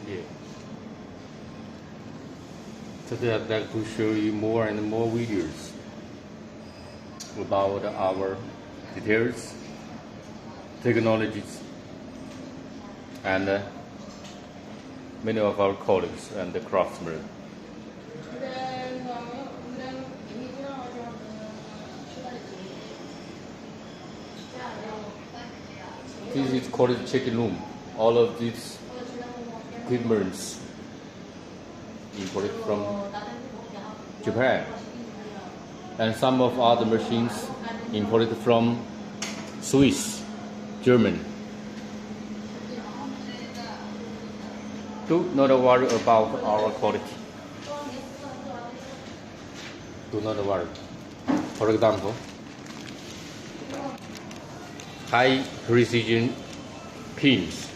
Yeah. Today I'd like to show you more and more videos about our details, technologies, and many of our colleagues and the craftsmen. This is called chicken room. All of these equipments imported from Japan, and some of other machines imported from Swiss, Germany. Do not worry about our quality. Do not worry. For example, high precision pins